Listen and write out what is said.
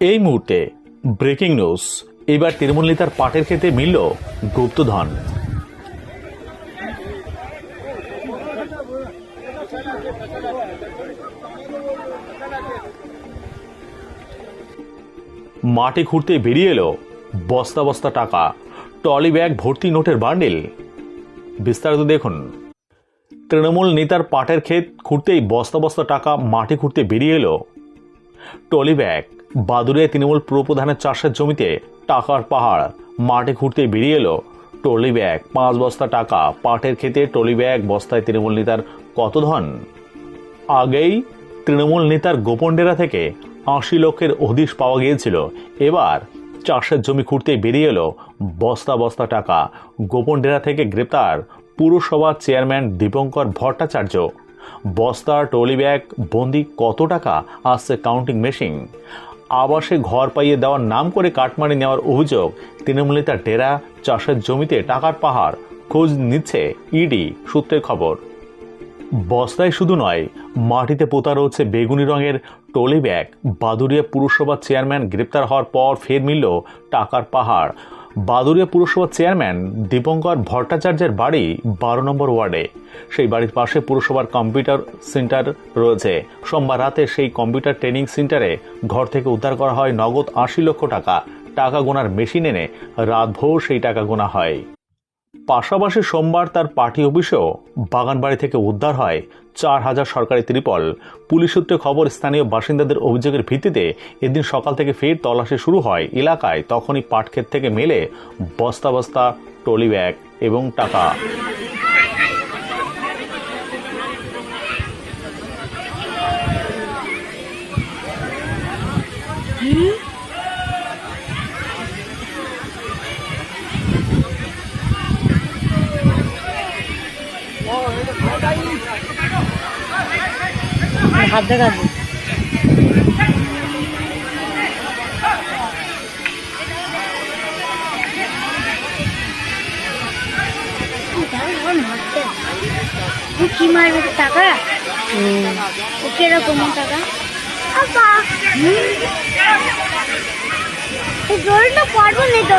এই মুহূর্তে breaking news, এবার তৃণমূল নেতার পাটের খেতে মিলল গুপ্তধন। মাটি খুঁড়তে বেরিয়ে এলো বস্তা বস্তা টাকা, ট্রলি ব্যাগ ভর্তি নোটের বান্ডিল। বিস্তারিত দেখুন। তৃণমূল নেতার পাটের ক্ষেত খুঁড়তেই বস্তা বস্তা টাকা মাটি খুঁড়তে বেরিয়ে এলো ট্রলি ব্যাগ। বাদুড়িয়া তৃণমূল পুরপ্রধানের চাষের জমিতে টাকার পাহাড়, মাটি খুঁড়তে বেরিয়ে এলো ট্রলি ব্যাগ। 5 বস্তা টাকা পাটের ক্ষেতে, ট্রলি ব্যাগ বস্তায় তৃণমূল নেতার কত ধন। আগেই তৃণমূল নেতার গোপন ডেরা থেকে 80 লক্ষের হদিশ পাওয়া গিয়েছিল। এবার চাষের জমি খুঁড়তে বেরিয়ে এলো বস্তা বস্তা টাকা। গোপন ডেরা থেকে গ্রেপ্তার পুরসভার চেয়ারম্যান দীপঙ্কর ভট্টাচার্য। বস্তা ট্রলি ব্যাগ বন্দি কত টাকা আসছে কাউন্টিং মেশিন। আবাসে ঘর পাইয়ে দেওয়ার নাম করে কাটমানি নেওয়ার অভিযোগ তৃণমূল নেতার ডেরা। চাষের জমিতে টাকার পাহাড়, খোঁজ নিচ্ছে ইডি সূত্রের খবর। বস্তায় শুধু নয়, মাটিতে পোতা রয়েছে বেগুনি রঙের ট্রলি ব্যাগ। বাদুড়িয়া পুরসভার চেয়ারম্যান গ্রেপ্তার হওয়ার পর ফের মিলল টাকার পাহাড়। বাদুড়িয়া পুরসভার চেয়ারম্যান দীপঙ্কর ভট্টাচার্যের বাড়ি 12 নম্বর ওয়ার্ডে। সেই বাড়ির পাশে পুরসভার কম্পিউটার সেন্টার রয়েছে। সোমবার রাতে সেই কম্পিউটার ট্রেনিং সেন্টারে ঘর থেকে উদ্ধার করা হয় নগদ 80 লক্ষ টাকা। টাকা গোনার মেশিন এনে রাতভর সেই টাকা গোনা হয়। পাশাপাশি সোমবার তার পার্টি অফিসেও বাগানবাড়ি থেকে উদ্ধার হয় 4000 সরকারি ত্রিপল। পুলিশ সূত্রে খবর, স্থানীয় বাসিন্দাদের অভিযোগের ভিত্তিতে এদিন সকাল থেকে ফের তল্লাশি শুরু হয় এলাকায়। তখনই পাটক্ষেত থেকে মেলে বস্তা বস্তা ট্রলি ব্যাগ এবং টাকা। হাত দেখা কি মারবে টাকা? ও কিরকম টাকা? জলটা পারবো না তো